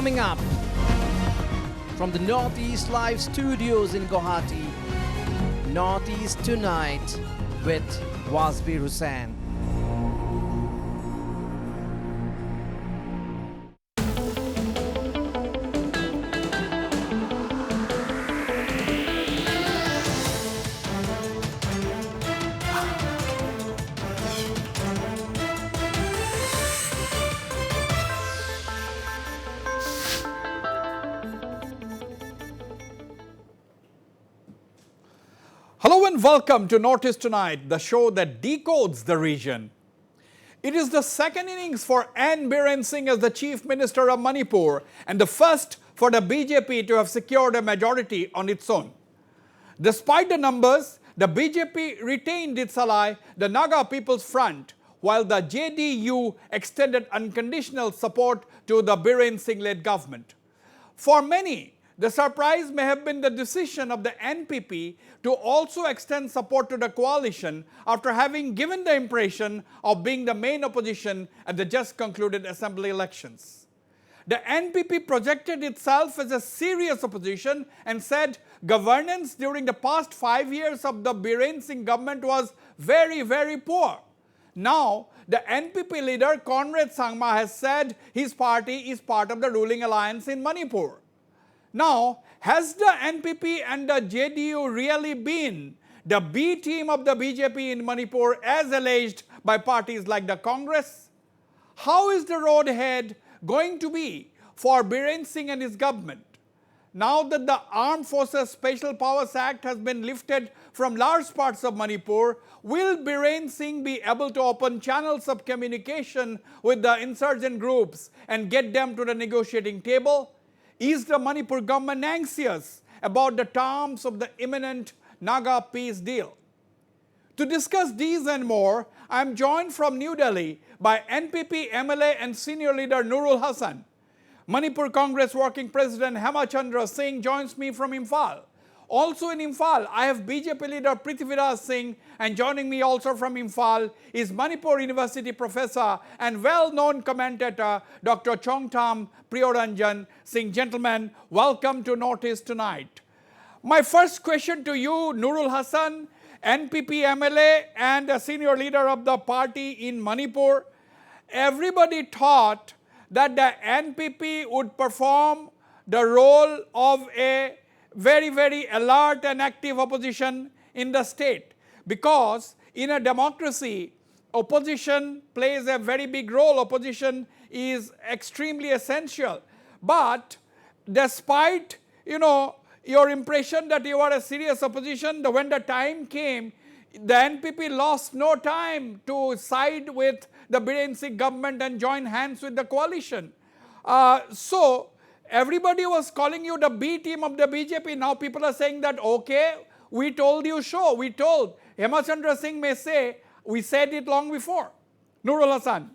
Coming up from the Northeast Live studios in Guwahati, Northeast Tonight with Wasbir Hussain. Hello and welcome to Northeast Tonight, the show that decodes the region. It is the second innings for N Biren Singh as the Chief Minister of Manipur and the first for the BJP to have secured a majority on its own. Despite the numbers, the BJP retained its ally, the Naga People's Front, while the JDU extended unconditional support to the Biren Singh-led government. For many, the surprise may have been the decision of the NPP to also extend support to the coalition after having given the impression of being the main opposition at the just concluded assembly elections. The NPP projected itself as a serious opposition and said governance during the past 5 years of the Biren Singh government was very, very poor. Now, the NPP leader Conrad Sangma has said his party is part of the ruling alliance in Manipur. Now, has the NPP and the JDU really been the B team of the BJP in Manipur as alleged by parties like the Congress? How is the road ahead going to be for Biren Singh and his government? Now that the Armed Forces Special Powers Act has been lifted from large parts of Manipur, will Biren Singh be able to open channels of communication with the insurgent groups and get them to the negotiating table? Is the Manipur government anxious about the terms of the imminent Naga peace deal? To discuss these and more, I am joined from New Delhi by NPP MLA and senior leader Nurul Hassan. Manipur Congress Working President Hemachandra Singh joins me from Imphal. Also in Imphal, I have BJP leader Prithviraj Singh, and joining me also from Imphal is Manipur University professor and well-known commentator Dr. Chongtham Priyoranjan Singh. Gentlemen, welcome to Northeast Tonight. My first question to you, Nurul Hassan, NPP MLA and a senior leader of the party in Manipur. Everybody thought that the NPP would perform the role of a very, very alert and active opposition in the state, because in a democracy, opposition plays a very big role. Opposition is extremely essential. But despite, your impression that you are a serious opposition, when the time came, the NPP lost no time to side with the Biren Singh government and join hands with the coalition. So everybody was calling you the B team of the BJP. Now people are saying that, okay, we told you so. We told. Hemachandra Singh may say, we said it long before. Nurul Hassan.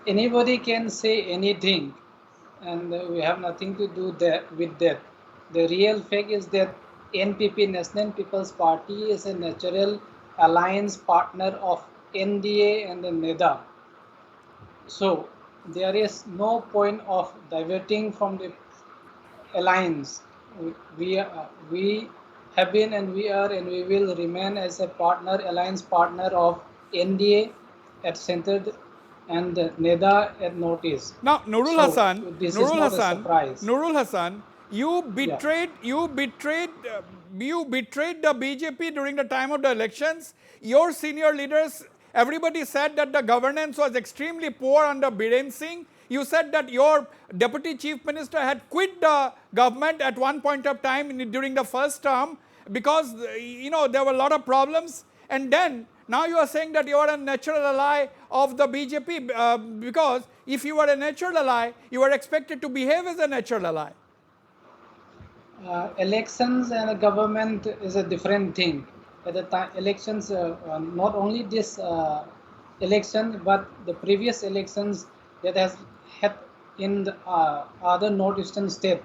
Anybody can say anything, and we have nothing to do with that. The real fact is that NPP, National People's Party, is a natural alliance partner of NDA and the NEDA. So there is no point of diverting from the alliance. We have been and we are and we will remain as a partner, alliance partner of NDA at center and NEDA at Northeast. Now, Nurul Hassan, this is not a surprise. Nurul Hassan, you betrayed the BJP during the time of the elections. Your senior leaders, everybody said that the governance was extremely poor under Biren Singh. You said that your deputy chief minister had quit the government at one point of time during the first term because, there were a lot of problems. And then, now you are saying that you are a natural ally of the BJP because if you are a natural ally, you are expected to behave as a natural ally. Elections and a government is a different thing. At the time, elections, not only this election, but the previous elections that has had in the other northeastern state,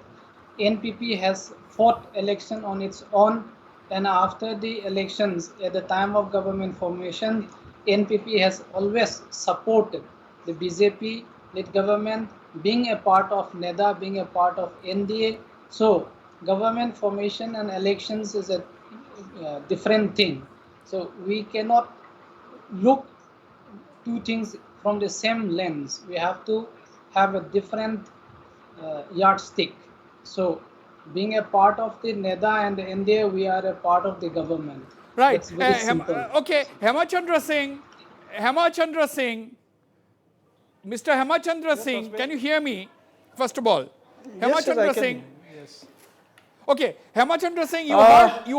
NPP has fought election on its own, and after the elections, at the time of government formation, NPP has always supported the BJP led government, being a part of NEDA, being a part of NDA. So government formation and elections is a different thing. So we cannot look two things from the same lens. We have to have a different yardstick. So being a part of the NEDA and the NDA, we are a part of the government. Right. That's very simple. Okay, Hemachandra Singh, Mr. Hemachandra Singh, can you hear me? First of all, Yes, sir, I Hemachandra can. Singh. Yes. Okay, Hemachandra Singh, you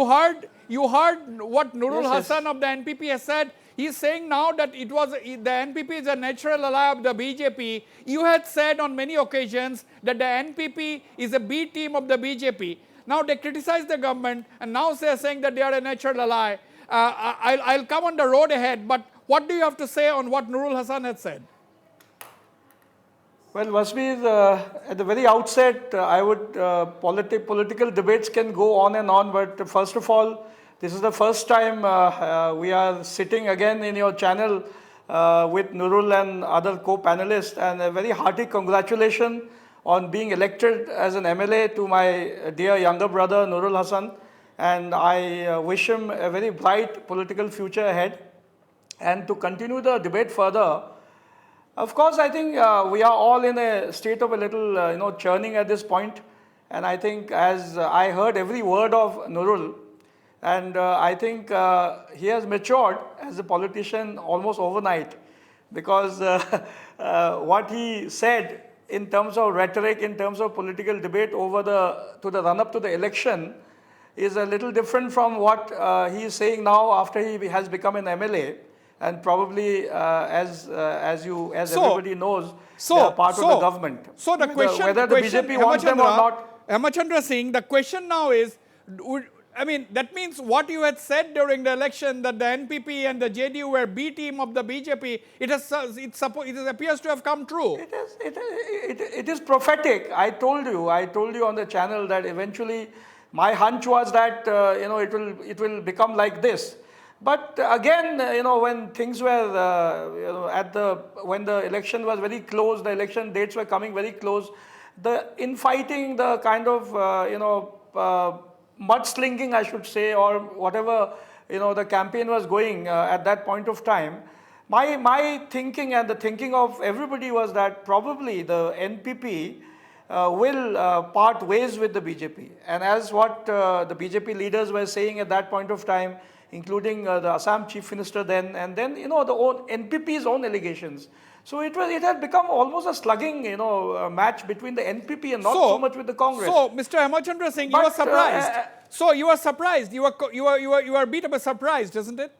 heard what Nurul Yes, yes. Hassan of the NPP has said. He's saying now that the NPP is a natural ally of the BJP. You had said on many occasions that the NPP is a B team of the BJP. Now they criticize the government and now they're saying that they are a natural ally. I'll come on the road ahead, but what do you have to say on what Nurul Hassan had said? Well, Wasbir, at the very outset, I would, political debates can go on, but first of all, this is the first time we are sitting again in your channel with Nurul and other co-panelists, and a very hearty congratulations on being elected as an MLA to my dear younger brother, Nurul Hassan, and I wish him a very bright political future ahead. And to continue the debate further, of course, I think we are all in a state of a little, churning at this point. And I think as I heard every word of Nurul, and I think he has matured as a politician almost overnight, because what he said in terms of rhetoric, in terms of political debate to the run-up to the election, is a little different from what he is saying now after he has become an MLA. And probably, as everybody knows, they are part of the government. So the question, whether the BJP wants them or not. Hemachandra Singh, the question now is, that means what you had said during the election that the NPP and the JDU were B team of the BJP, it appears to have come true. It is prophetic. I told you on the channel that eventually my hunch was that it will become like this. But again, when things were, when the election was very close, the election dates were coming very close, the infighting, the kind of, mudslinging, I should say, or whatever, the campaign was going at that point of time, my thinking and the thinking of everybody was that probably the NPP will part ways with the BJP. And as what the BJP leaders were saying at that point of time, including the Assam Chief Minister then, and then, the own NPP's own allegations. So it had become almost a slugging, match between the NPP and not so much with the Congress. So, Mr. Hemachandra Singh, you are surprised. So you are surprised. You are a bit of a surprise, isn't it?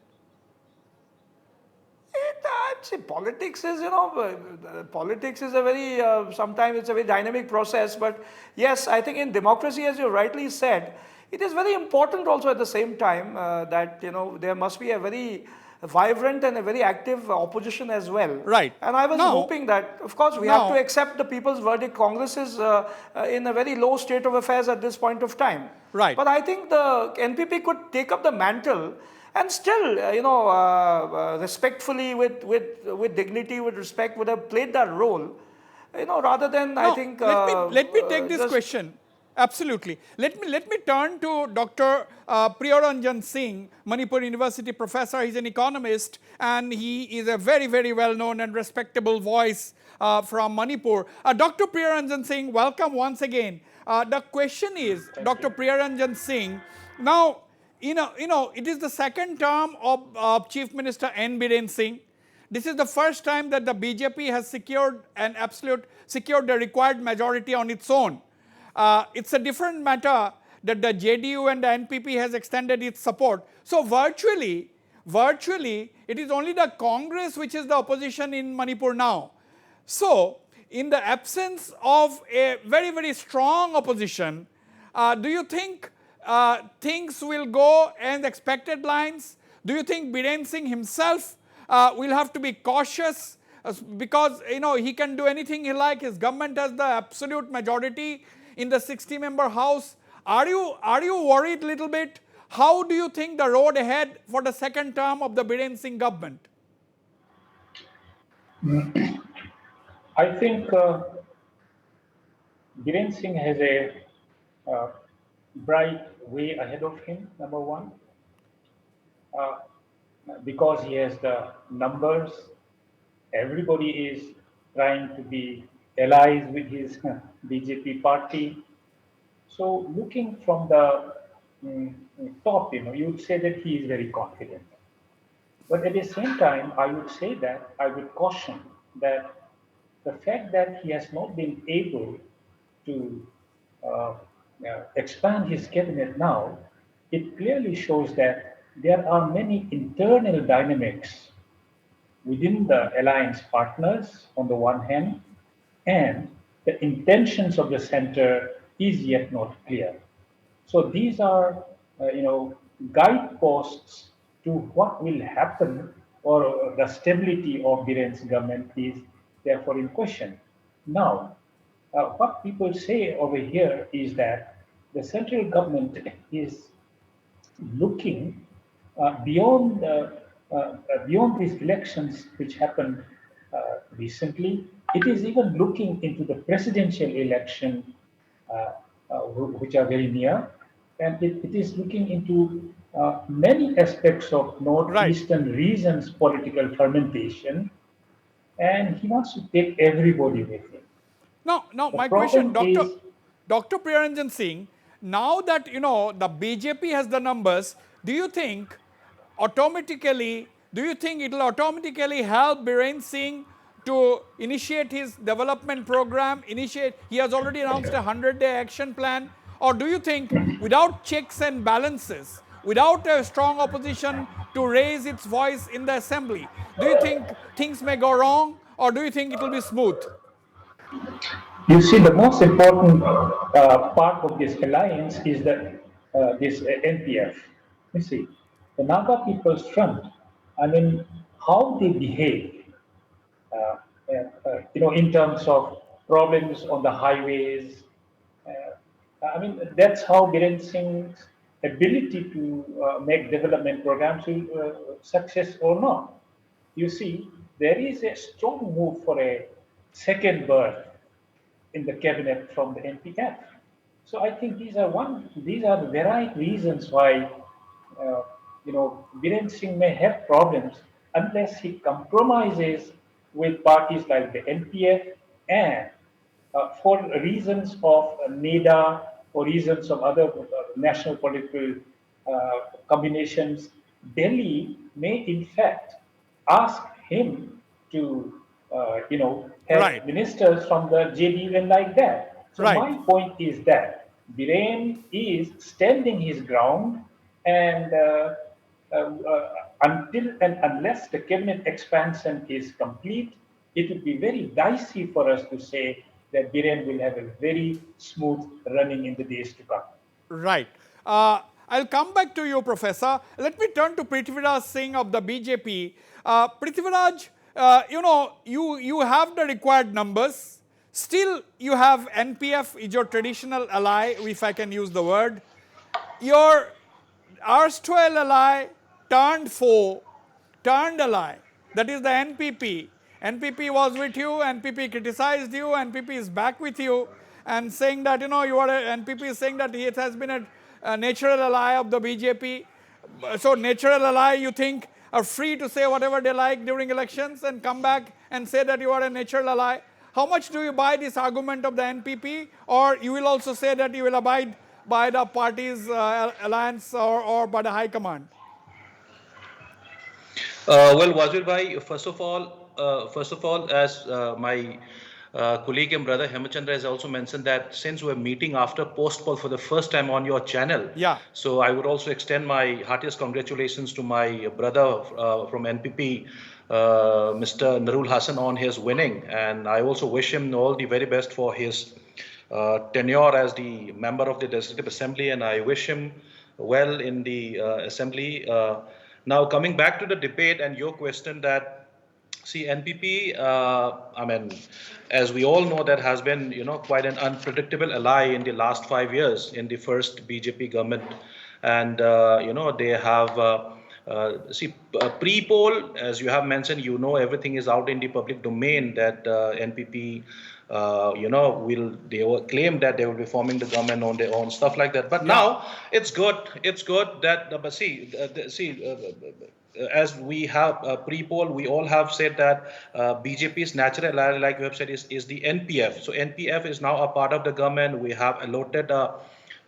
I'd say politics is, politics is a very, sometimes it's a very dynamic process. But yes, I think in democracy, as you rightly said, it is very important also at the same time that, there must be a very vibrant and a very active opposition as well. Right. And I was hoping that, of course, we have to accept the people's verdict. Congress is in a very low state of affairs at this point of time. Right. But I think the NPP could take up the mantle and still, respectfully, with dignity, with respect, would have played that role, rather than, I think... let me take this question. Absolutely. Let me turn to Dr. Priyaranjan Singh, Manipur University professor. He's an economist and he is a very, very well-known and respectable voice from Manipur. Dr. Priyaranjan Singh, welcome once again. The question is, Dr. Priyaranjan Singh, now, it is the second term of Chief Minister N Biren Singh. This is the first time that the BJP has secured the required majority on its own. It's a different matter that the JDU and the NPP has extended its support. So virtually, it is only the Congress which is the opposition in Manipur now. So, in the absence of a very, very strong opposition, do you think things will go in expected lines? Do you think Biren Singh himself will have to be cautious because, he can do anything he likes? His government has the absolute majority in the 60-member House. Are you worried a little bit? How do you think the road ahead for the second term of the Biren Singh government? I think Biren Singh has a uh, bright way ahead of him, number one, uh, because he has the numbers. Everybody is trying to be allies with his BJP party. So, looking from the top, you would say that he is very confident. But at the same time, I would say that I would caution that the fact that he has not been able to uh, expand his cabinet now, it clearly shows that there are many internal dynamics within the alliance partners on the one hand, and the intentions of the center is yet not clear. So these are, guideposts to what will happen, or the stability of Biren's government is therefore in question. Now, what people say over here is that the central government is looking beyond these elections which happened recently. It is even looking into the presidential election, uh, which are very near, and it is looking into many aspects of Right. northeastern region's political fermentation, and he wants to take everybody with him. Now, The my question, problem is, Dr. Priyaranjan Singh, now that the BJP has the numbers, do you think it will automatically help Biren Singh to initiate his development program? He has already announced a 100-day action plan, or do you think without checks and balances, without a strong opposition to raise its voice in the assembly, do you think things may go wrong, or do you think it will be smooth? you see, the most important part of this alliance is that this NPF. You see, the Naga People's Front. I mean, how they behave, in terms of problems on the highways. I mean, that's how Biren Singh's ability to make development programs will success or not. You see, there is a strong move for a second birth in the cabinet from the NPF. So I think these are the varied reasons why Biren Singh may have problems unless he compromises with parties like the NPF, and for reasons of NEDA, for reasons of other national political combinations, Delhi may in fact ask him to, have Right, ministers from the JDU and like that. So right. my point is that Biren is standing his ground, and until and unless the cabinet expansion is complete, it would be very dicey for us to say that Biren will have a very smooth running in the days to come. Right. I'll come back to you, Professor. Let me turn to Prithviraj Singh of the BJP. Prithviraj, you have the required numbers. Still, you have NPF is your traditional ally, if I can use the word. Your erstwhile ally turned foe, turned ally. That is the NPP. NPP was with you, NPP criticized you, NPP is back with you and saying that, you are NPP is saying that it has been a natural ally of the BJP. So natural ally, you think, are free to say whatever they like during elections and come back and say that you are a natural ally. How much do you buy this argument of the NPP, or you will also say that you will abide by the party's alliance or by the high command? Well, Wazir bhai, first of all, as my colleague and brother Hemachandra has also mentioned that since we're meeting after post poll for the first time on your channel, Yeah. so I would also extend my heartiest congratulations to my brother from NPP, Mr. Narul Hassan, on his winning, and I also wish him all the very best for his tenure as the member of the Legislative Assembly, and I wish him well in the assembly. Now, coming back to the debate and your question that, see, NPP, I mean, as we all know, that has been, quite an unpredictable ally in the last 5 years in the first BJP government. And, they have Pre-poll, as you have mentioned, everything is out in the public domain that NPP, they will claim that they will be forming the government on their own, stuff like that. But now it's good. It's good that, as we have pre-poll, we all have said that BJP's natural ally, like you have said, is the NPF. So NPF is now a part of the government. We have allotted a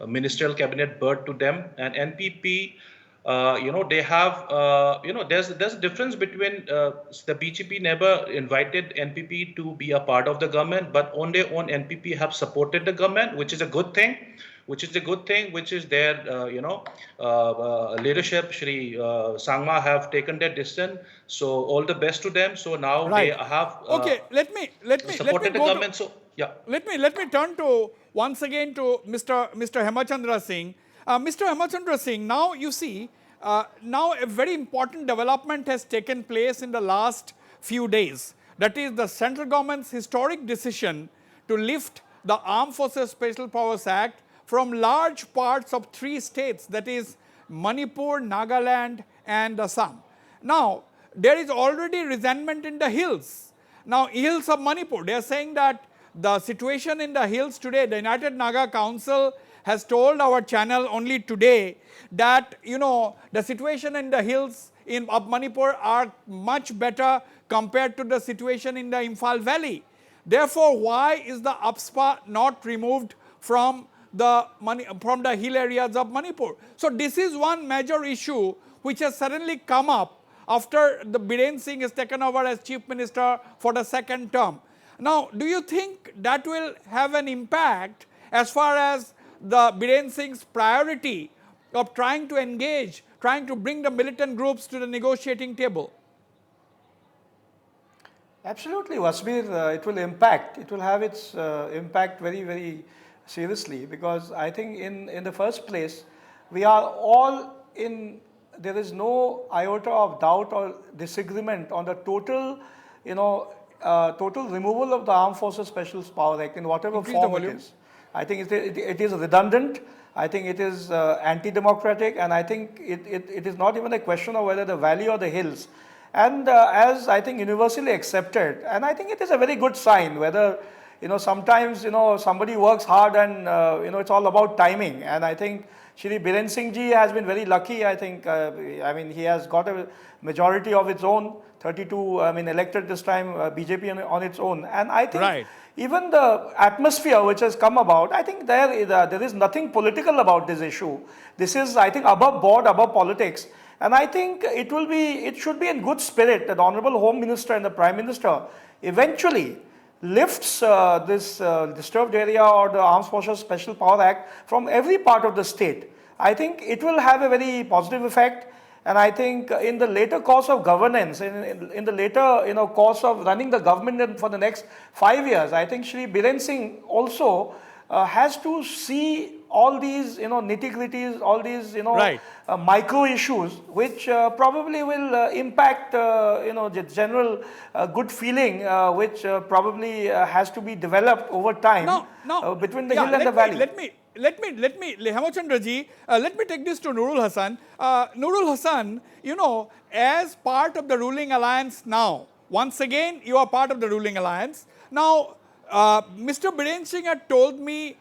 ministerial cabinet berth to them, and NPP. They have, there's a difference between the BJP never invited NPP to be a part of the government, but on their own, NPP have supported the government, which is a good thing. Which is their, leadership. Shri Sangma have taken their decision. So all the best to them. So now they have let me supported the go government. let me turn to once again to Mr. Hemachandra Singh. Mr. Hemachandra Singh, now you see, now a very important development has taken place in the last few days. That is the central government's historic decision to lift the Armed Forces Special Powers Act from large parts of 3 states, that is Manipur, Nagaland and Assam. Now, there is already resentment in the hills. Now, hills of Manipur, they are saying that the situation in the hills today, the United Naga Council has told our channel only today that, the situation in the hills of Manipur are much better compared to the situation in the Imphal Valley. Therefore, why is the AFSFA not removed from the hill areas of Manipur? So this is one major issue which has suddenly come up after the Biren Singh has taken over as Chief Minister for the 2nd term. Now, do you think that will have an impact as far as the Biren Singh's priority of trying to engage, trying to bring the militant groups to the negotiating table? Absolutely, Wasbir, it will impact. It will have its impact very, very seriously, because I think in the first place, we are all there is no iota of doubt or disagreement on the total, total removal of the Armed Forces Special Power Act in whatever form it is. I think it is redundant. I think it is anti-democratic, and I think it is not even a question of whether the valley or the hills. And as I think universally accepted, and I think it is a very good sign, whether, sometimes, somebody works hard and, it's all about timing. And I think Shri Biren Singh ji has been very lucky. I think, he has got a majority of its own, 32, elected this time, BJP on its own. And I think even the atmosphere which has come about, I think there is nothing political about this issue. This is, I think, above board, above politics. And I think it should be in good spirit that the Honorable Home Minister and the Prime Minister eventually lifts this disturbed area or the Armed Forces Special Power Act from every part of the state. I think it will have a very positive effect. And I think in the later course of governance, in the later course of running the government for the next 5 years, I think Shri Biren Singh also has to see all these nitty-gritties, all these micro issues, which probably will impact the general good feeling, which probably has to be developed over time between the hill and the valley. Let me, Hemachandra ji, let me take this to Nurul Hassan. Nurul Hassan, as part of the ruling alliance now, once again, you are part of the ruling alliance. Now, Mr. Biren Singh had told me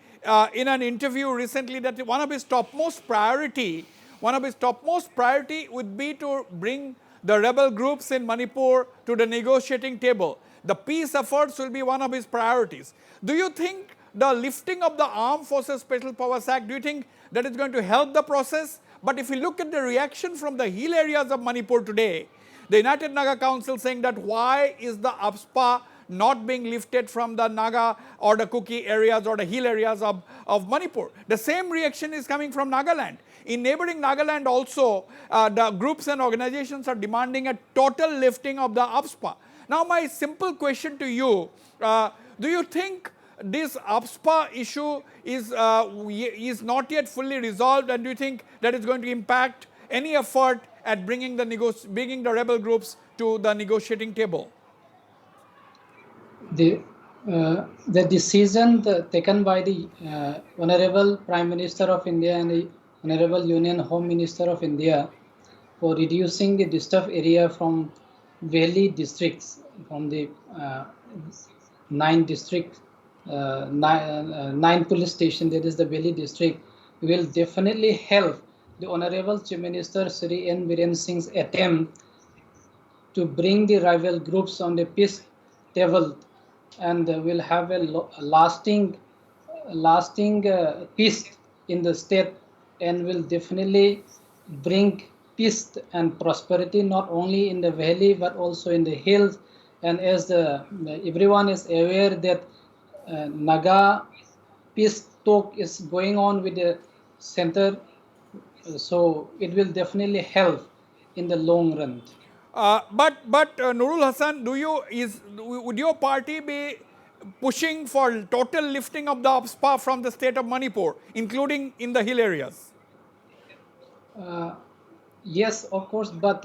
in an interview recently that one of his topmost priority would be to bring the rebel groups in Manipur to the negotiating table. The peace efforts will be one of his priorities. Do you think the lifting of the Armed Forces Special Powers Act, do you think that is going to help the process? But if you look at the reaction from the hill areas of Manipur today, the United Naga Council saying that why is the AFSFA not being lifted from the Naga or the Kuki areas or the hill areas of Manipur. The same reaction is coming from Nagaland. In neighboring Nagaland also, the groups and organizations are demanding a total lifting of the AFSFA. Now my simple question to you, do you think this AFSFA issue is not yet fully resolved, and do you think that is going to impact any effort at bringing the rebel groups to the negotiating table? The decision taken by the Honorable Prime Minister of India and the Honorable Union Home Minister of India for reducing the disturbed area from valley districts, from the 9 district, 9 police station, that is the valley district, will definitely help the Honorable Chief Minister Sri N Biren Singh's attempt to bring the rival groups on the peace table, and will have a lasting peace in the state, and will definitely bring peace and prosperity not only in the valley but also in the hills. And as everyone is aware that Naga peace talk is going on with the center, so it will definitely help in the long run. But Nurul Hassan, would your party be pushing for total lifting of the AFSFA from the state of Manipur, including in the hill areas? Yes, of course, but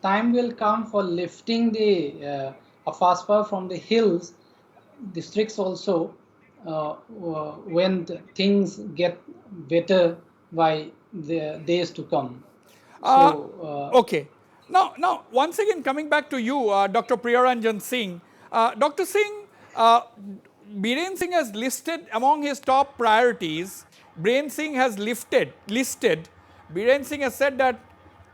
time will come for lifting the AFSFA from the hills districts also, when things get better by the days to come. Okay. Now, once again, coming back to you, Dr. Priyaranjan Singh. Dr. Singh, Biren Singh has listed among his top priorities, Biren Singh has listed, Biren Singh has said that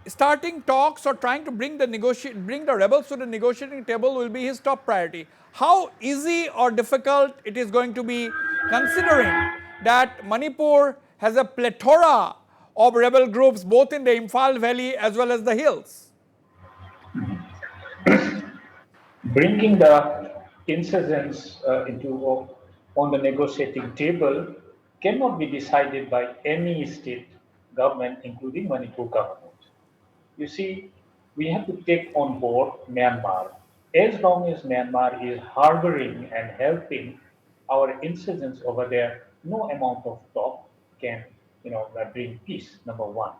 starting talks or trying to bring the rebels to the negotiating table will be his top priority. How easy or difficult it is going to be, considering that Manipur has a plethora of rebel groups both in the Imphal Valley as well as the hills? Bringing the insurgents on the negotiating table cannot be decided by any state government, including Manipur government. You see, we have to take on board Myanmar. As long as Myanmar is harboring and helping our insurgents over there, no amount of talk can, bring peace. Number one.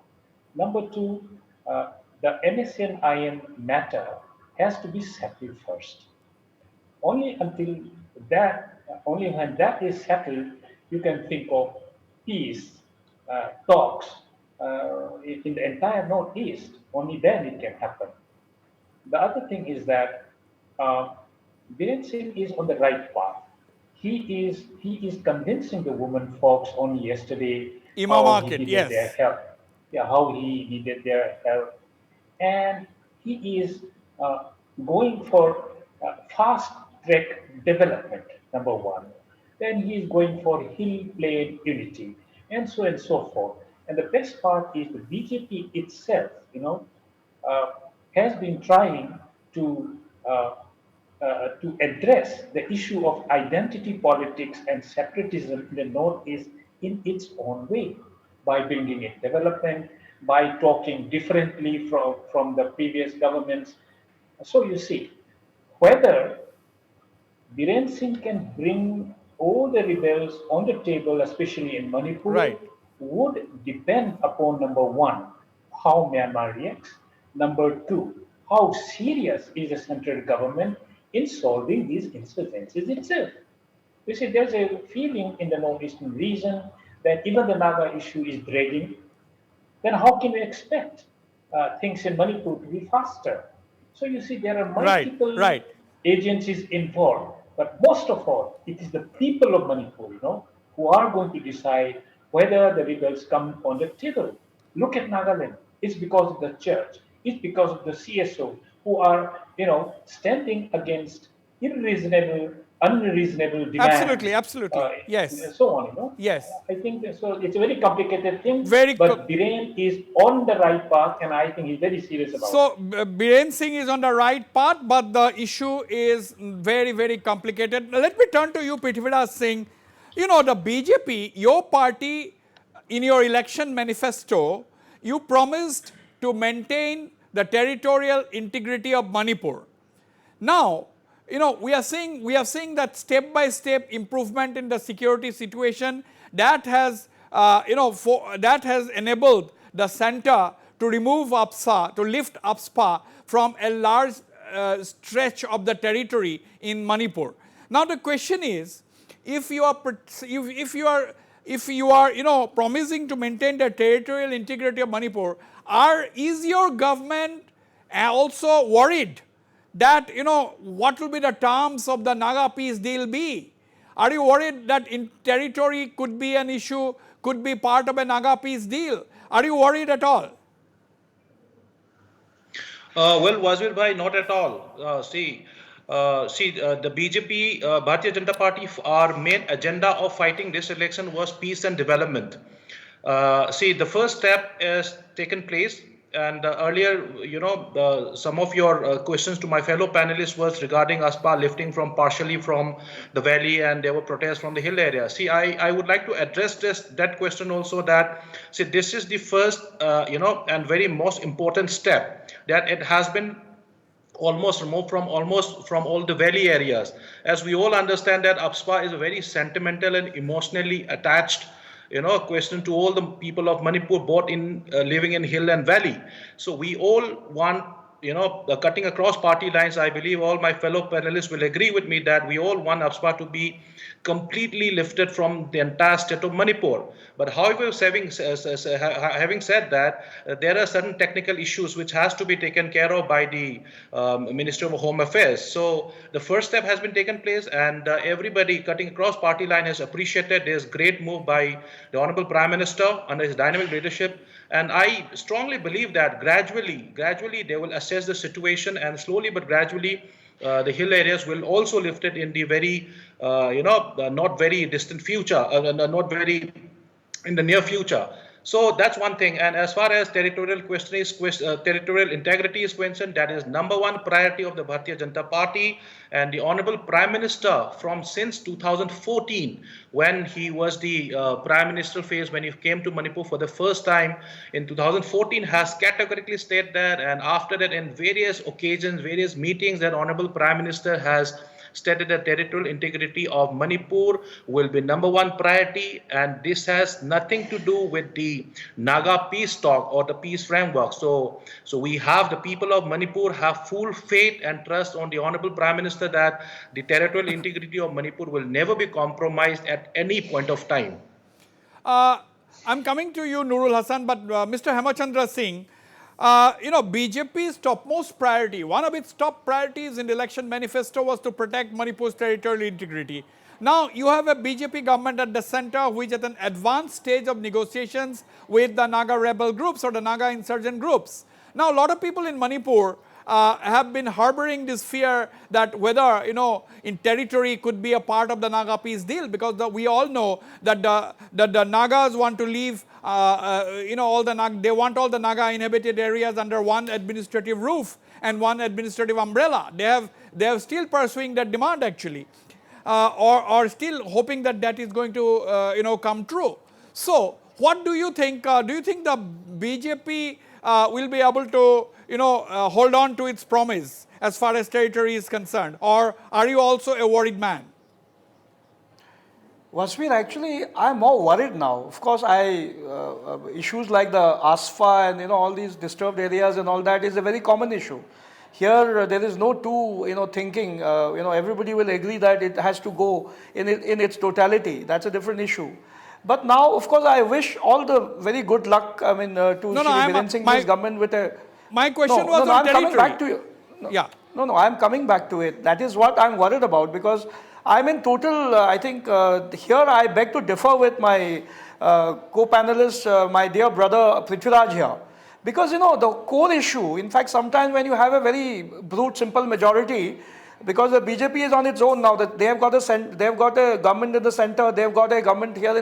Number two, the MSN-IM matter has to be settled first. Only when that is settled, you can think of peace talks in the entire Northeast. Only then it can happen. The other thing is that Biren Singh is on the right path. He is convincing the women folks only yesterday Imam how he Market, needed their yes. help. Yeah, how he needed their help, and he is going for fast track development. Number one, then he is going for hill plain unity, and so forth. And the best part is the BJP itself, uh, has been trying uh, to address the issue of identity politics and separatism in the Northeast in its own way by bringing in development, by talking differently from the previous governments. So you see, whether Biren Singh can bring all the rebels on the table, especially in Manipur, Right. would depend upon number one, how Myanmar reacts, number two, how serious is the central government in solving these insurgencies itself. You see, there's a feeling in the northeastern region that even the Naga issue is dragging, then how can we expect things in Manipur to be faster? So you see, there are Right, multiple right. agencies involved, but most of all, it is the people of Manipur, who are going to decide whether the rebels come on the table. Look at Nagaland. It's because of the church. It's because of the CSO who are, standing against unreasonable demands, Absolutely, absolutely. and Yes, so on. yes. I think so. It's a very complicated thing, Very but Biren is on the right path, and I think he's very serious about it. So, Biren Singh is on the right path, but the issue is very, very complicated. Let me turn to you, Prithviraj Singh. You know, the BJP, your party, in your election manifesto, you promised to maintain the territorial integrity of Manipur. Now, we are seeing that step-by-step improvement in the security situation that has, that has enabled the center to remove AFSFA, to lift AFSFA from a large stretch of the territory in Manipur. Now, the question is, if you are if you are, promising to maintain the territorial integrity of Manipur, is your government also worried that, what will be the terms of the Naga peace deal be? Are you worried that in territory could be an issue, could be part of a Naga peace deal? Are you worried at all? Well, Wasbir Bhai, not at all. The BJP, Bharatiya Janata Party, our main agenda of fighting this election was peace and development. The first step has taken place, and earlier, some of your questions to my fellow panelists was regarding AFSFA lifting partially from the valley, and there were protests from the hill area. I would like to address that question also. This is the first, and very most important step that it has been almost removed from all the valley areas. As we all understand that AFSFA is a very sentimental and emotionally attached question to all the people of Manipur, both in living in hill and valley. So we all want, cutting across party lines, I believe all my fellow panelists will agree with me that we all want AFSFA to be completely lifted from the entire state of Manipur. But however, having said that, there are certain technical issues which has to be taken care of by the Ministry of Home Affairs. So the first step has been taken place, and everybody cutting across party line has appreciated this great move by the Honorable Prime Minister under his dynamic leadership. And I strongly believe that gradually they will assess the situation, and slowly but gradually the hill areas will also lift it in the very, not very distant future, not very in the near future. So that's one thing. And as far as territorial territorial integrity is concerned, that is number one priority of the Bharatiya Janata Party. And the Honorable Prime Minister since 2014, when he was the Prime Minister phase, when he came to Manipur for the first time in 2014, has categorically stated that. And after that, in various occasions, various meetings, that Honorable Prime Minister has stated that territorial integrity of Manipur will be number one priority, and this has nothing to do with the Naga peace talk or the peace framework. So we have, the people of Manipur have full faith and trust on the Honorable Prime Minister that the territorial integrity of Manipur will never be compromised at any point of time. I'm coming to you, Nurul Hassan, but Mr. Hemachandra Singh, BJP's topmost priority, one of its top priorities in the election manifesto was to protect Manipur's territorial integrity. Now, you have a BJP government at the center which is at an advanced stage of negotiations with the Naga rebel groups or the Naga insurgent groups. Now, a lot of people in Manipur have been harboring this fear that whether, in territory could be a part of the Naga peace deal, because we all know that the Nagas want to leave, they want all the Naga inhabited areas under one administrative roof and one administrative umbrella. They have still pursuing that demand actually, or still hoping that is going to, come true. So, what do you think? Do you think the BJP will be able to, hold on to its promise as far as territory is concerned? Or are you also a worried man? Wasbir, actually, I'm more worried now. Of course, issues like the AFSFA and, all these disturbed areas and all that is a very common issue. Here, there is no thinking. Everybody will agree that it has to go in its totality. That's a different issue. But now, of course, I wish all the very good luck, to Biren Singh's government with a... My question was on territory. I'm coming back to you. I'm coming back to it. That is what I'm worried about, because I'm in total, I think, here I beg to differ with my co-panelist, my dear brother Prithviraj here. Because, the core issue, in fact, sometimes when you have a very brute, simple majority, because the BJP is on its own now, that they have got a government in the center, they have got a government here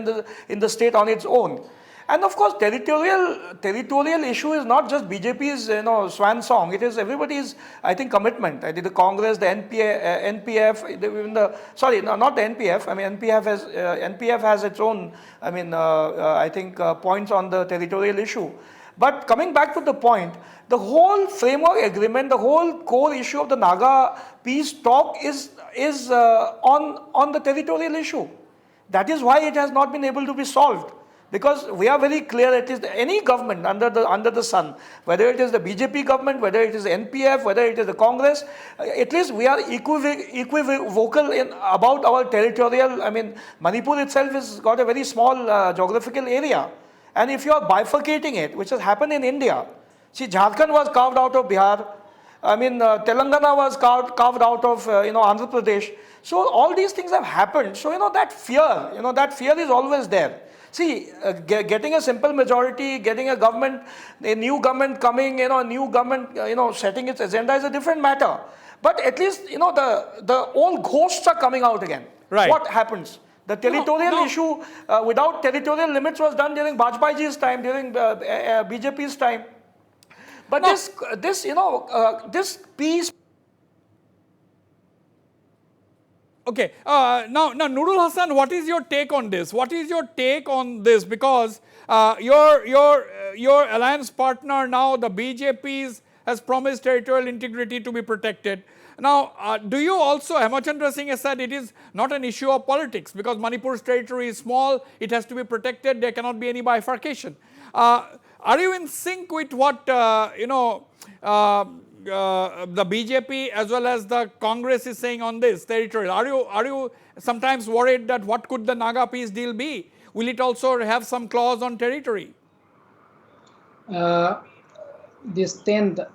in the state on its own. And of course, territorial issue is not just BJP's swan song. It is everybody's, I think, commitment. I think the Congress, the NPF, even not the NPF. I mean, NPF has its own. I think points on the territorial issue. But coming back to the point, the whole framework agreement, the whole core issue of the Naga peace talk is on the territorial issue. That is why it has not been able to be solved. Because we are very clear, it is any government under the sun, whether it is the BJP government, whether it is the NPF, whether it is the Congress, at least we are equivocal about our territorial. I mean, Manipur itself has got a very small geographical area, and if you are bifurcating it, which has happened in India, see, Jharkhand was carved out of Bihar. I mean, Telangana was carved out of, Andhra Pradesh. So all these things have happened. So, that fear is always there. See, getting a simple majority, getting a new government coming, a new government, setting its agenda is a different matter. But at least, the old ghosts are coming out again. Right. What happens? The territorial issue without territorial limits was done during Vajpayee's time, during BJP's time. But this peace. Okay. Now, Nurul Hassan, what is your take on this? What is your take on this? Because your alliance partner now, the BJP, has promised territorial integrity to be protected. Now, do you also, Hemachandra Singh has said it is not an issue of politics because Manipur's territory is small, it has to be protected, there cannot be any bifurcation. Are you in sync with what the BJP as well as the Congress is saying on this territory? Are you sometimes worried that what could the Naga peace deal be? Will it also have some clause on territory? The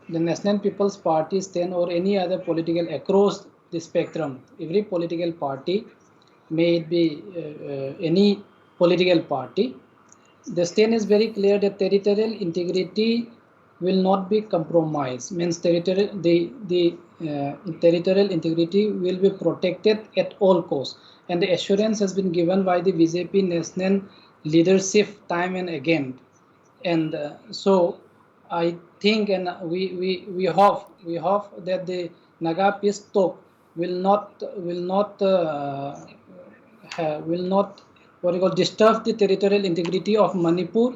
National People's Party stand or any other political across the spectrum, every political party, may it be any political party, the stand is very clear that territorial integrity will not be compromised. Means territorial integrity will be protected at all costs, and the assurance has been given by the BJP national leadership time and again. And so I think, and we hope that the Naga peace talk will not disturb the territorial integrity of Manipur,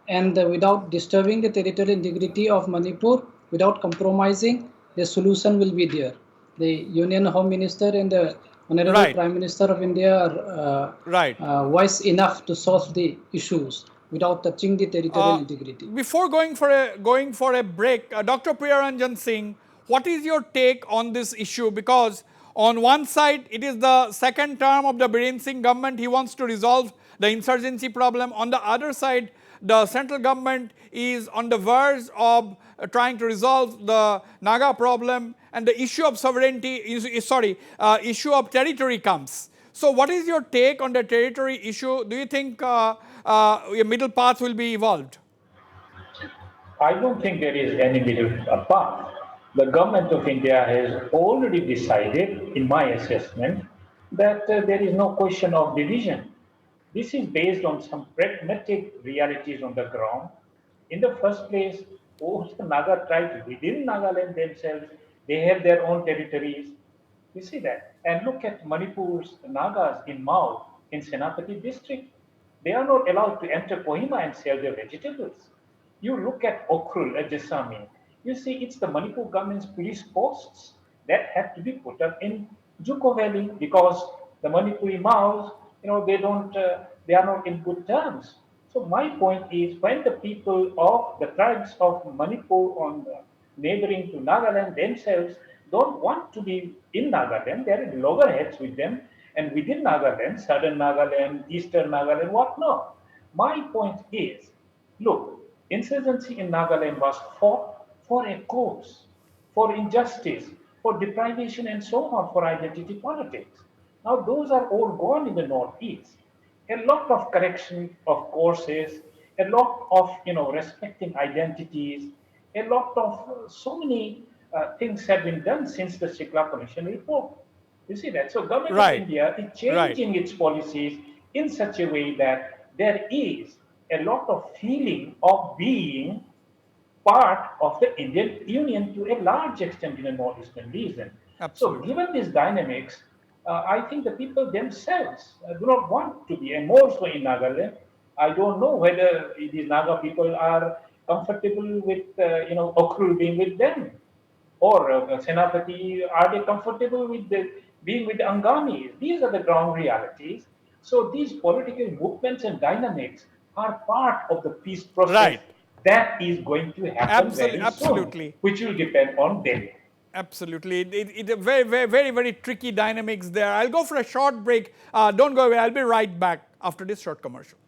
and without disturbing the territorial integrity of Manipur, without compromising, the solution will be there. The Union Home Minister and the Honorable Right. Prime Minister of India are wise enough to solve the issues without touching the territorial integrity. Before going for a break, Dr. Priyaranjan Singh, what is your take on this issue? Because on one side, it is the second term of the Biren Singh government. He wants to resolve the insurgency problem. On the other side, the central government is on the verge of trying to resolve the Naga problem, and the issue of sovereignty issue of territory comes. So what is your take on the territory issue? Do you think a middle path will be evolved? I don't think there is any middle path. The government of India has already decided, in my assessment, that there is no question of division. This is based on some pragmatic realities on the ground. In the first place, most Naga tribes within Nagaland themselves, they have their own territories. You see that? And look at Manipur's Nagas in Mao, in Senapati district. They are not allowed to enter Kohima and sell their vegetables. You look at Okrul at Jessami, you see it's the Manipur government's police posts that have to be put up in Juko Valley because the Manipuri Maos, they are not in good terms. So my point is, when the people of the tribes of Manipur on the neighboring to Nagaland themselves don't want to be in Nagaland, they are at loggerheads with them, and within Nagaland, southern Nagaland, eastern Nagaland, whatnot. My point is, look, insurgency in Nagaland was fought for a cause, for injustice, for deprivation, and so on, for identity politics. Now, those are all gone in the Northeast. A lot of correction of courses, a lot of respecting identities, a lot of so many things have been done since the Shikla Commission report. You see that? So government of India is changing its policies in such a way that there is a lot of feeling of being part of the Indian Union to a large extent in the northeastern region. Absolutely. So given these dynamics, I think the people themselves do not want to be, and more so in Nagaland. I don't know whether these Naga people are comfortable with, Okrul being with them, or Senapati, are they comfortable with being with the Angamis? These are the ground realities. So these political movements and dynamics are part of the peace process Right. that is going to happen very soon, Absolutely. which will depend on Delhi. Absolutely. It very tricky dynamics there. I'll go for a short break. Don't go away. I'll be right back after this short commercial.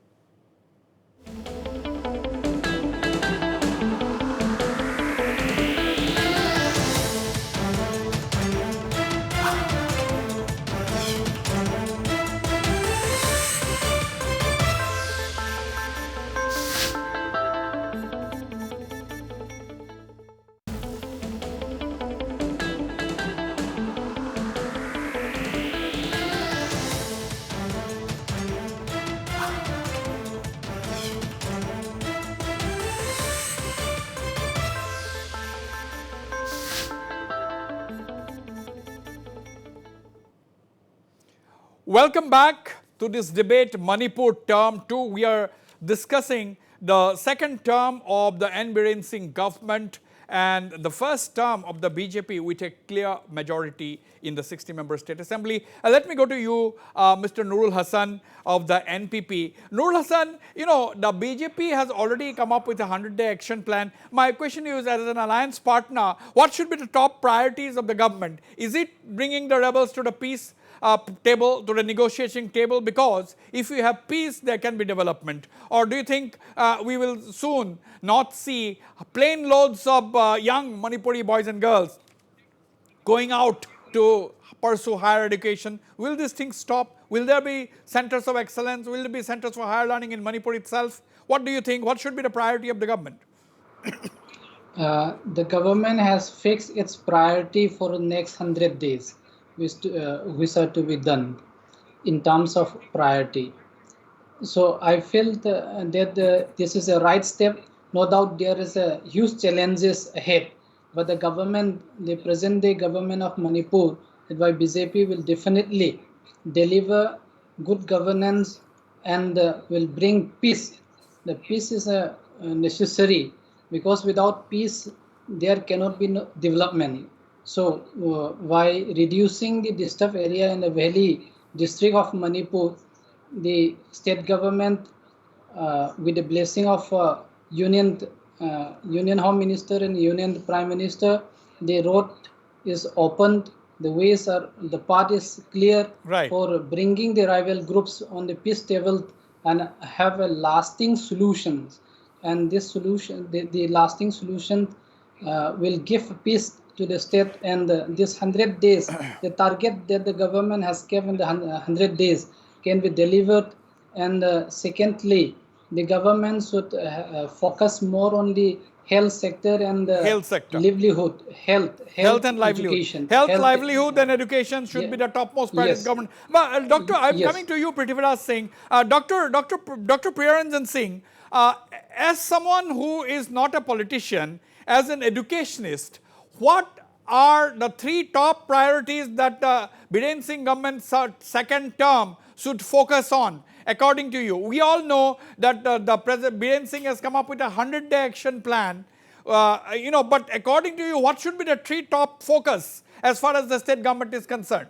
Welcome back to this debate, Manipur term 2. We are discussing the second term of the N Biren Singh government and the first term of the BJP with a clear majority in the 60-member state assembly. Let me go to you, Mr. Nurul Hassan of the NPP. Nurul Hassan, you know, the BJP has already come up with a 100-day action plan. My question is, as an alliance partner, what should be the top priorities of the government? Is it bringing the rebels to the peace table, to the negotiating table? Because if you have peace, there can be development. Or do you think we will soon not see plane loads of young Manipuri boys and girls going out to pursue higher education? Will these things stop? Will there be centers of excellence? Will there be centers for higher learning in Manipur itself? What do you think? What should be the priority of the government? The government has fixed its priority for the next 100 days, which are to be done in terms of priority. So I feel that this is a right step. No doubt there is a huge challenges ahead, but the government, the present day government of Manipur, led by BJP, will definitely deliver good governance and will bring peace. The peace is necessary, because without peace there cannot be no development. So by reducing the disturbed area in the valley district of Manipur, the state government, with the blessing of Union Home Minister and Union Prime Minister, the road is opened. The path is clear Right. for bringing the rival groups on the peace table and have a lasting solutions. And this solution, the lasting solution, will give peace to the state. And this 100 days, the target that the government has given, the 100 days, can be delivered. And secondly, the government should focus more on the health sector and Health sector. livelihood, Health and livelihood. education, Health, livelihood and education should be the topmost priority of Yes. government. But Doctor, I'm Yes. coming to you, Prithviraj Singh. Dr. Priyaranjan Singh, as someone who is not a politician, as an educationist, what are the three top priorities that the Biren Singh government's second term should focus on, according to you? We all know that the President Biren Singh has come up with a 100-day action plan. But according to you, what should be the three top focus as far as the state government is concerned?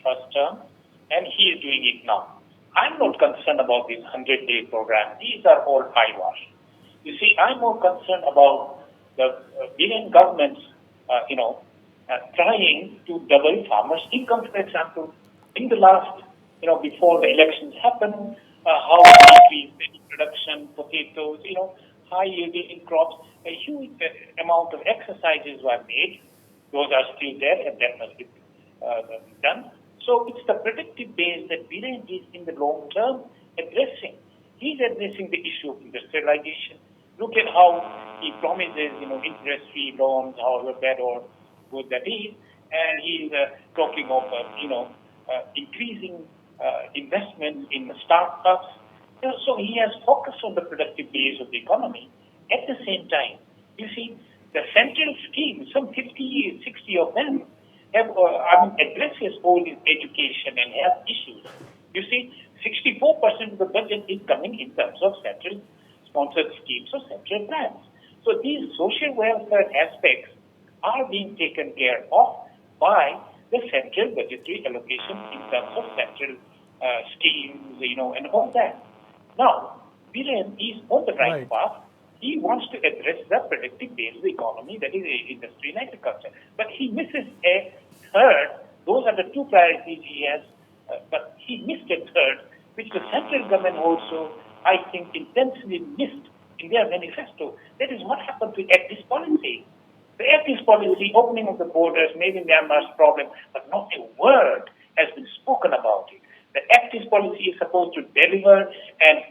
First term, and he is doing it now. I'm not concerned about this 100-day program. These are all eyewash. You see, I'm more concerned about the Biren government's, trying to double farmers' income, for example. In the last, before the elections happened, how we increased the production, potatoes, high yielding crops, a huge amount of exercises were made. Those are still there, and that must be done. So it's the predictive base that Biren is in the long term addressing. He's addressing the issue of industrialization. Look at how he promises, interest-free loans, however bad or good that is, and he's talking of, increasing investment in startups. So he has focused on the productive base of the economy. At the same time, you see, the central schemes, some 50, 60 of them, have addresses all these education and health issues. You see, 64% of the budget is coming in terms of central sponsored schemes or central plans. So these social welfare aspects are being taken care of by the central budgetary allocation in terms of central schemes, and all that. Now, Biren is on the right path. He wants to address the predictive-based economy, that is industry and agriculture. But he misses a third. Those are the two priorities he has, but he missed a third, which the central government also, I think, intentionally missed in their manifesto. That is what happened to AFSFA policy. The AFSFA policy, opening of the borders, maybe Myanmar's problem, but not a word has been spoken about it. The AFSFA policy is supposed to deliver, and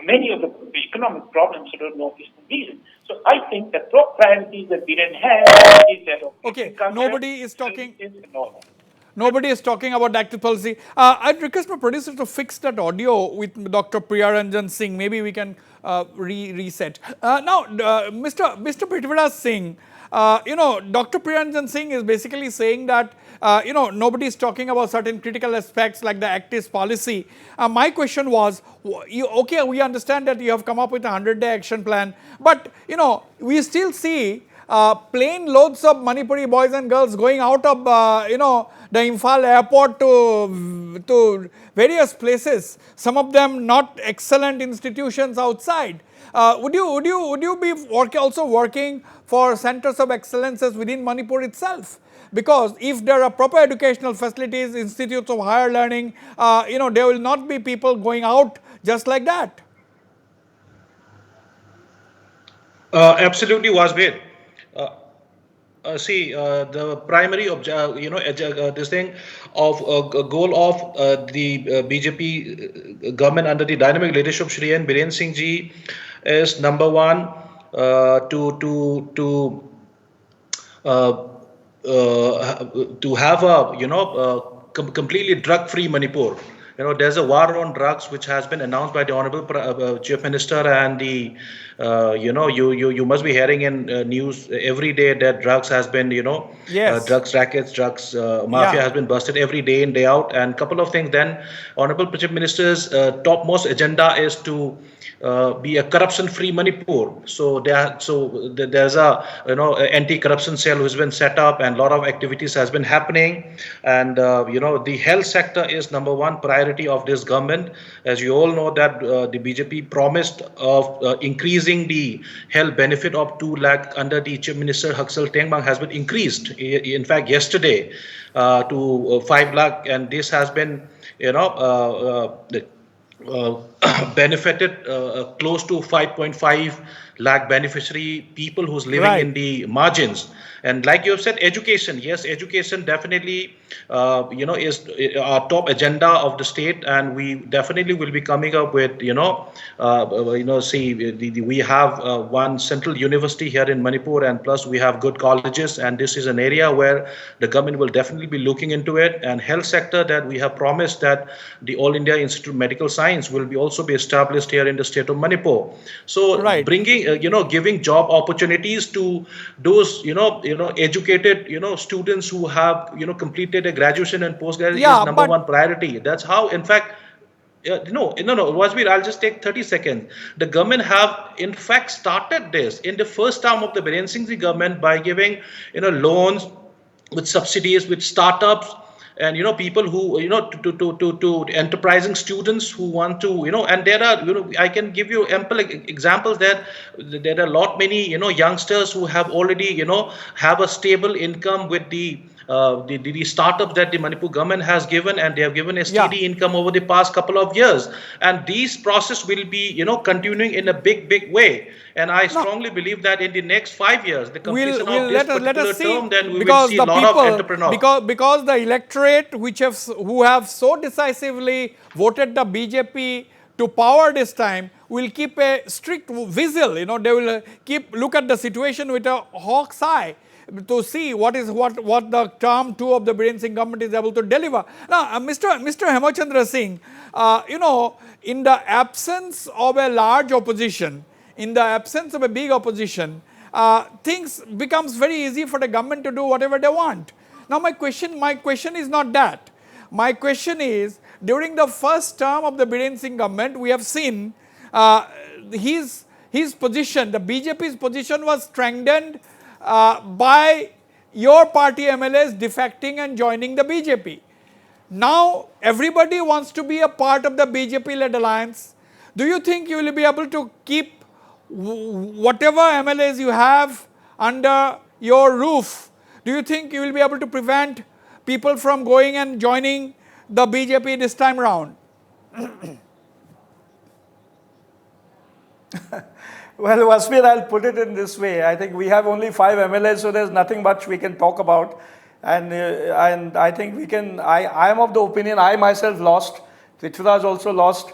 many of the economic problems of the northeastern region. So I think the top priorities that Biren has is that of nobody is talking. Is normal. Nobody is talking about active policy. I'd request my producer to fix that audio with Dr. Priyaranjan Singh. Maybe we can reset. Now, Mr. Prithviraj Singh, Dr. Priyaranjan Singh is basically saying that, nobody is talking about certain critical aspects like the active policy. My question was, okay, we understand that you have come up with a 100-day action plan, but, we still see plane loads of Manipuri boys and girls going out of, the Imphal airport to various places, some of them not excellent institutions outside. Would you be also working for centers of excellences within Manipur itself? Because if there are proper educational facilities, institutes of higher learning, there will not be people going out just like that. Absolutely, Wasbir. See, the primary this thing of goal of the BJP government under the dynamic leadership of Shri N Biren Singh ji is number one, to have a completely drug-free Manipur. There's a war on drugs which has been announced by the Honorable Chief Minister, and the you must be hearing in news every day that drugs has been drugs rackets, drugs mafia has been busted every day in, day out, and couple of things. Then Honorable Chief Minister's topmost agenda is to be a corruption-free Manipur. So there's a anti-corruption cell who's been set up, and a lot of activities has been happening. And the health sector is number one priority of this government. As you all know that the BJP promised of increasing the health benefit of 2 lakh under the Chief Minister Huxal Tengbang has been increased. In fact, yesterday to 5 lakh, and this has been benefited close to 5.5 lakh beneficiary people who's living in the margins. And like you have said, education, yes, education definitely is our top agenda of the state, and we definitely will be coming up with we have one central university here in Manipur, and plus we have good colleges, and this is an area where the government will definitely be looking into it. And health sector, that we have promised that the All India Institute of Medical Science will be also be established here in the state of Manipur. So bringing giving job opportunities to those educated students who have completed a graduation and post-graduation is number one priority. That's how, in fact, no, Wasbir, I'll just take 30 seconds. The government have, in fact, started this in the first term of the Biren Singh ji government by giving, loans with subsidies, with startups, and people who to enterprising students who want to and there are I can give you ample examples that there are a lot many youngsters who have already have a stable income with the startups that the Manipur government has given, and they have given a steady income over the past couple of years, and these process will be continuing in a big way. And I strongly believe that in the next 5 years, the completion of this particular term, then we will see a lot of entrepreneurs. Because the electorate who have so decisively voted the BJP to power this time will keep a strict vigil. They will look at the situation with a hawk's eye to see what the term 2 of the Biren Singh government is able to deliver. Now, Mr. Hemachandra Singh, in the absence of a large opposition, in the absence of a big opposition, things becomes very easy for the government to do whatever they want. Now, my question is not that. My question is, during the first term of the Biren Singh government, we have seen his position, the BJP's position was strengthened by your party MLAs defecting and joining the BJP. Now everybody wants to be a part of the BJP-led alliance. Do you think you will be able to keep whatever MLAs you have under your roof? Do you think you will be able to prevent people from going and joining the BJP this time round? Well, Wasbir, I'll put it in this way. I think we have only 5 MLAs, so there's nothing much we can talk about. And I think we can, I am of the opinion, I myself lost, Trithviraj also lost.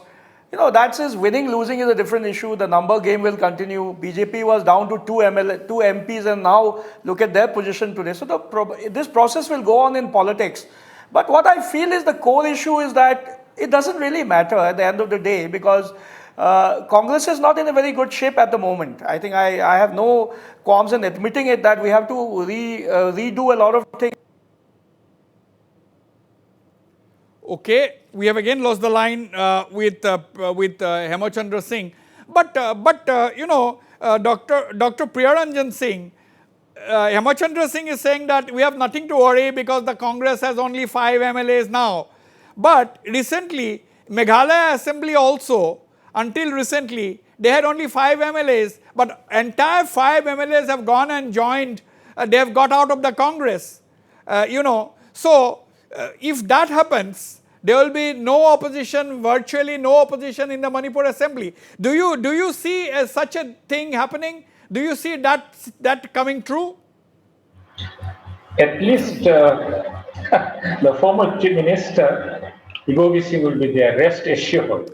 You know, that's his winning, losing is a different issue. The number game will continue. BJP was down to 2 MPs and now look at their position today. So this process will go on in politics. But what I feel is the core issue is that it doesn't really matter at the end of the day because Congress is not in a very good shape at the moment. I think I have no qualms in admitting it that we have to redo a lot of things. Okay, we have again lost the line with Hemachandra Singh. But you know, Dr. Priyaranjan Singh, Hemachandra Singh is saying that we have nothing to worry because the Congress has only 5 MLAs now. But recently, Meghalaya Assembly also, until recently, they had only 5 MLAs, but entire 5 MLAs have gone and joined, they have got out of the Congress. You know, so if that happens, there will be no opposition, virtually no opposition in the Manipur Assembly. Do you see such a thing happening? Do you see that coming true? At least the former Chief Minister, Ibovi Singh, will be there, rest assured.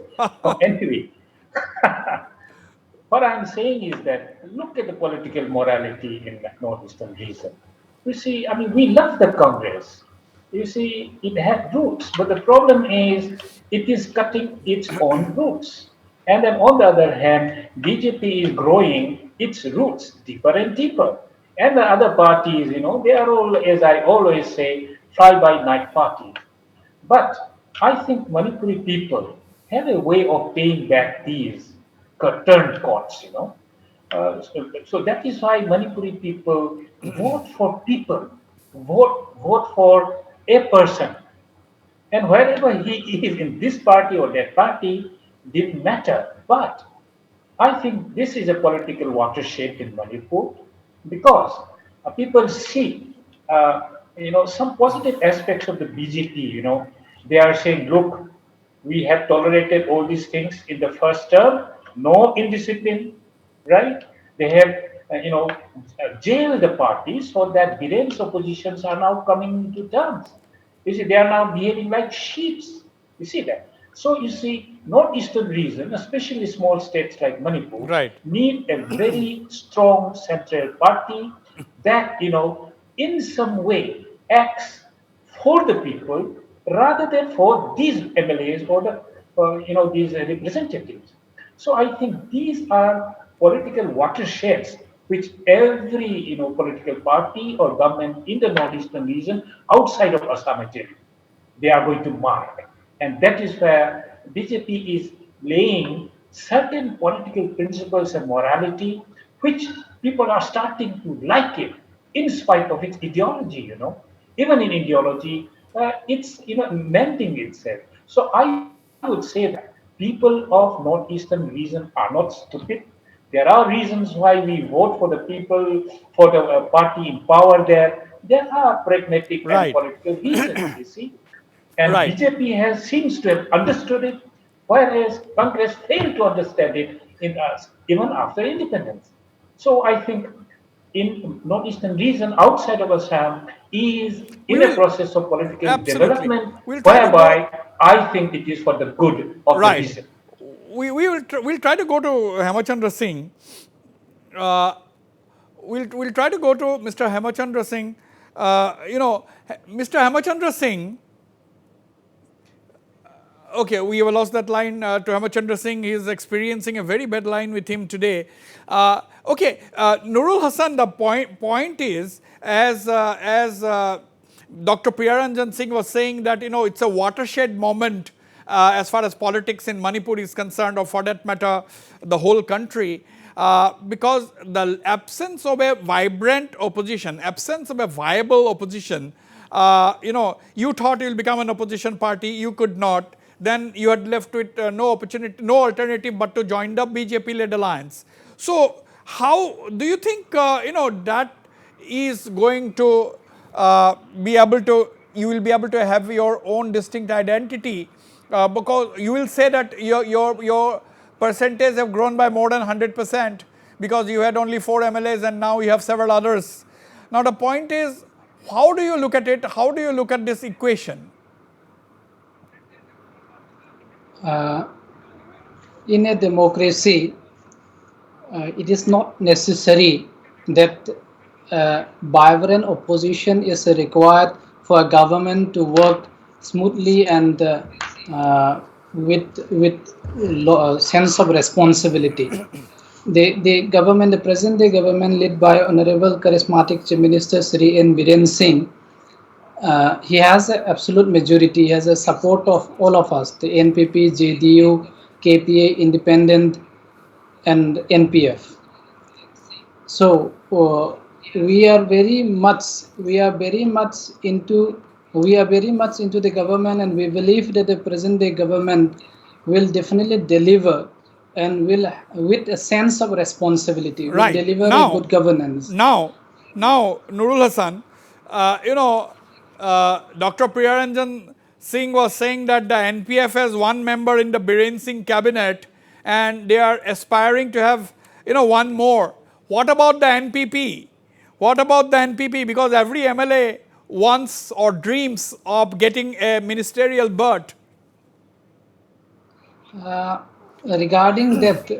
Anyway, what I'm saying is that look at the political morality in the northeastern region. You see, I mean, we love the Congress. You see, it had roots, but the problem is it is cutting its own roots. And then on the other hand, BJP is growing its roots deeper and deeper. And the other parties, you know, they are all, as I always say, fly-by-night parties. But I think Manipuri people have a way of paying back these turned courts, you know. So that is why Manipuri people vote for people, vote for a person. And wherever he is in this party or that party, didn't matter. But I think this is a political watershed in Manipur because people see, you know, some positive aspects of the BJP. You know, they are saying, look, we have tolerated all these things in the first term, no indiscipline, right? They have, you know, jailed the party so that Biren's oppositions are now coming to terms. You see, they are now behaving like sheep. You see that? So you see, northeastern region, especially small states like Manipur, Right. need a very strong central party that, you know, in some way acts for the people rather than for these MLAs or the, you know, these representatives. So I think these are political watersheds which every, you know, political party or government in the northeastern region outside of Assam actually, they are going to mark. And that is where BJP is laying certain political principles and morality, which people are starting to like it in spite of its ideology, you know. Even in ideology, it's, you know, mending itself. So I would say that people of northeastern region are not stupid. There are reasons why we vote for the people, for the party in power there. There are pragmatic and Right. political reasons, you see. And Right. BJP seems to have understood it, whereas Congress failed to understand it in us, even after independence. So I think in northeastern region outside of Assam is in a process of political Absolutely. development, We'll try to whereby I think it is for the good of the region. We'll try to go to Hemachandra Singh. We'll try to go to Mr. Hemachandra Singh. You know, Mr. Hemachandra Singh. Okay, we have lost that line to Hemachandra Singh. He is experiencing a very bad line with him today. Okay, Nurul Hassan, the point is, as Dr. Priyaranjan Singh was saying that, you know, it's a watershed moment as far as politics in Manipur is concerned, or for that matter, the whole country, because the absence of a vibrant opposition, absence of a viable opposition, you thought you will become an opposition party, you could not. Then you had left with no alternative but to join the BJP-led alliance. So, how do you think that is going to you will be able to have your own distinct identity, because you will say that your percentage have grown by more than 100% because you had only 4 MLAs and now you have several others. Now the point is, how do you look at it? How do you look at this equation? In a democracy, it is not necessary that vibrant opposition is required for a government to work smoothly and with sense of responsibility. The present day government led by Honorable Charismatic Chief Minister Sri N Biren Singh, he has an absolute majority, he has a support of all of us, the NPP, JDU, KPA, Independent and NPF. So we are very much into the government, and we believe that the present day government will definitely deliver and will, with a sense of responsibility, will deliver a good governance. Now, Nurul Hassan, Dr. Priyaranjan Singh was saying that the NPF has one member in the Biren Singh cabinet and they are aspiring to have one more. What about the NPP? What about the NPP? Because every MLA wants or dreams of getting a ministerial berth. Regarding that,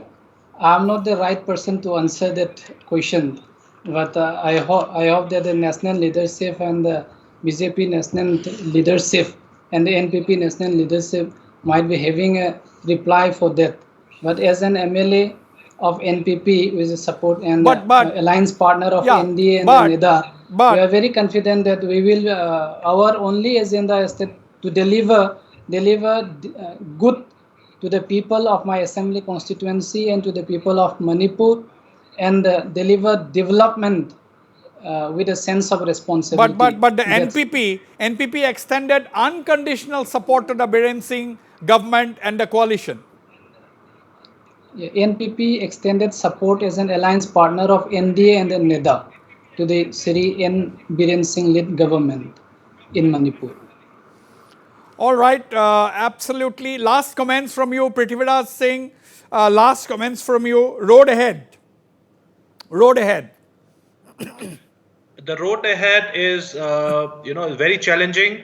I am not the right person to answer that question. But I hope that the national leadership and the BJP national leadership and the NPP national leadership might be having a reply for that. But as an MLA of NPP with the support and alliance partner of NDA and NEDA, we are very confident that we will, our only agenda is that to deliver good to the people of my assembly constituency and to the people of Manipur, and deliver development with a sense of responsibility. But the NPP extended unconditional support to the Biren Singh government and the coalition. NPP extended support as an alliance partner of NDA and the NEDA to the Sri N Biren Singh led government in Manipur. All right, absolutely. Last comments from you, Prithviraj Singh. Last comments from you. Road ahead. The road ahead is, very challenging.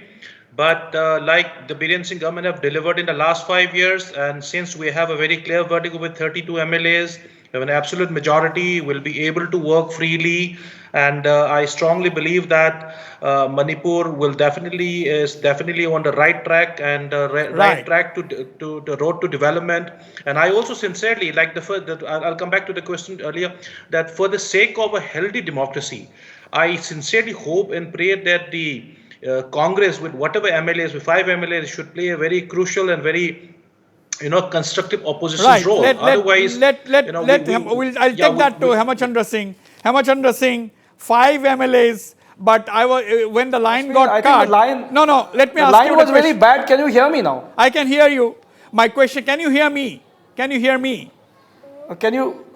But like the Biren Singh government have delivered in the last 5 years, and since we have a very clear vertical with 32 MLAs, we have an absolute majority, will be able to work freely. And I strongly believe that Manipur is definitely on the right track and right track to the road to development. And I also sincerely like I'll come back to the question earlier, that for the sake of a healthy democracy, I sincerely hope and pray that the Congress, with whatever MLAs, with 5 MLAs, should play a very crucial and very constructive opposition role. Otherwise, I'll take that to Hemachandra Singh. Hemachandra Singh, 5 MLAs, but when the line got cut. Let me ask you. The line was very bad. Can you hear me now? I can hear you. My question, can you hear me? Can you hear me?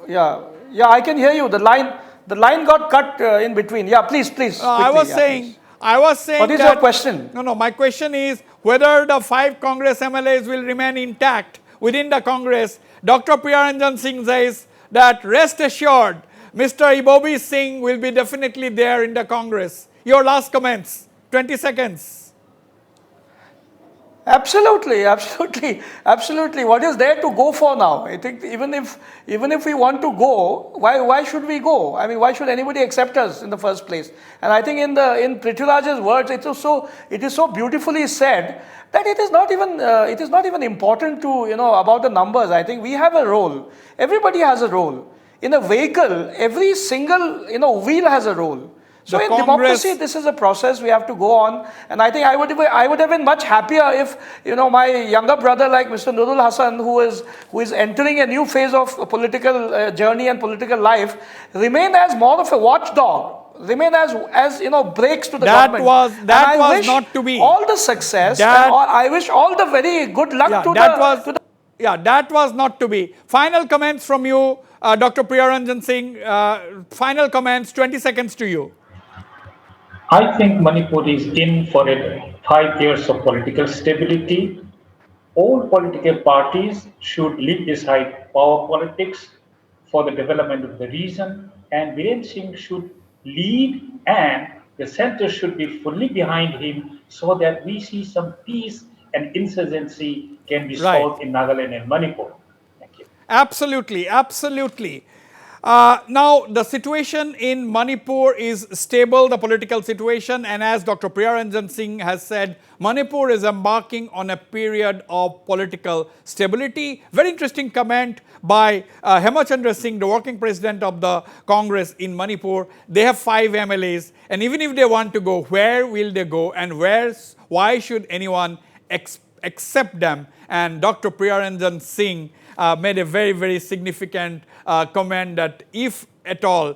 Yeah, I can hear you. The line got cut in between. Yeah, please. I was saying. What is your question? No, my question is whether the 5 Congress MLAs will remain intact within the Congress. Dr. Priyaranjan Singh says that rest assured, Mr. Ibobi Singh will be definitely there in the Congress. Your last comments, 20 seconds. Absolutely. What is there to go for now? I think even if we want to go, why should we go? I mean, why should anybody accept us in the first place? And I think in Prithviraj's words, it is so beautifully said that it is not even important to about the numbers. I think we have a role. Everybody has a role. In a vehicle, every single wheel has a role. So in democracy, this is a process we have to go on, and I think I would have been much happier if my younger brother like Mr. Nurul Hassan, who is entering a new phase of political journey and political life, remain as more of a watchdog, remain as breaks to the government. That was not to be. All the success, and I wish all the very good luck to the. Yeah, that was not to be. Final comments from you, Dr. Priyaranjan Singh. Final comments, 20 seconds to you. I think Manipur is in for 5 years of political stability. All political parties should leave aside power politics for the development of the region, and Biren Singh should lead, and the center should be fully behind him so that we see some peace and insurgency can be solved in Nagaland and Manipur. Thank you. Absolutely, absolutely. Now, the situation in Manipur is stable, the political situation, and as Dr. Priyaranjan Singh has said, Manipur is embarking on a period of political stability. Very interesting comment by Hemachandra Singh, the working president of the Congress in Manipur. They have 5 MLAs, and even if they want to go, where will they go, and why should anyone accept them? And Dr. Priyaranjan Singh made a very, very significant comment that if at all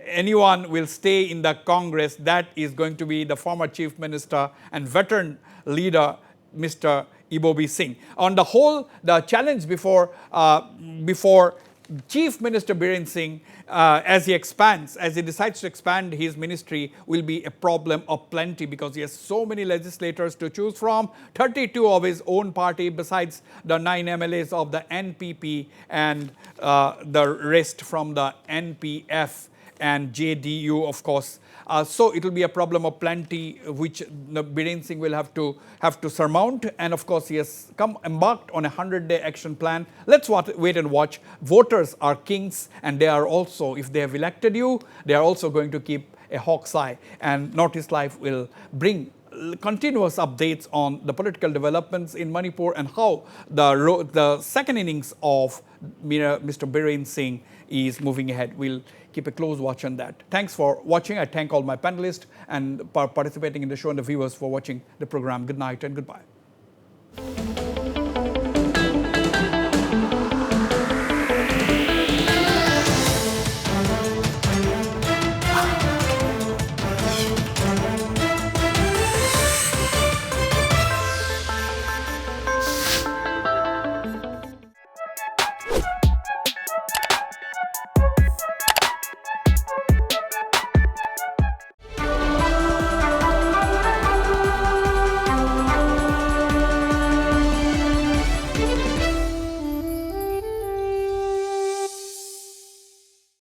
anyone will stay in the Congress, that is going to be the former Chief Minister and veteran leader, Mr. Ibobi Singh. On the whole, the challenge before Chief Minister Biren Singh, as he decides to expand his ministry, will be a problem of plenty because he has so many legislators to choose from, 32 of his own party besides the 9 MLAs of the NPP and the rest from the NPF and JDU, of course. So it will be a problem of plenty which Biren Singh will have to surmount, and of course he has embarked on a 100-day action plan. Let's wait and watch. Voters are kings, and they are also, if they have elected you, they are also going to keep a hawk's eye, and Northeast Live will bring continuous updates on the political developments in Manipur and how the second innings of Mr. Biren Singh is moving ahead. We'll keep a close watch on that. Thanks for watching. I thank all my panelists and participating in the show and the viewers for watching the program. Good night and goodbye.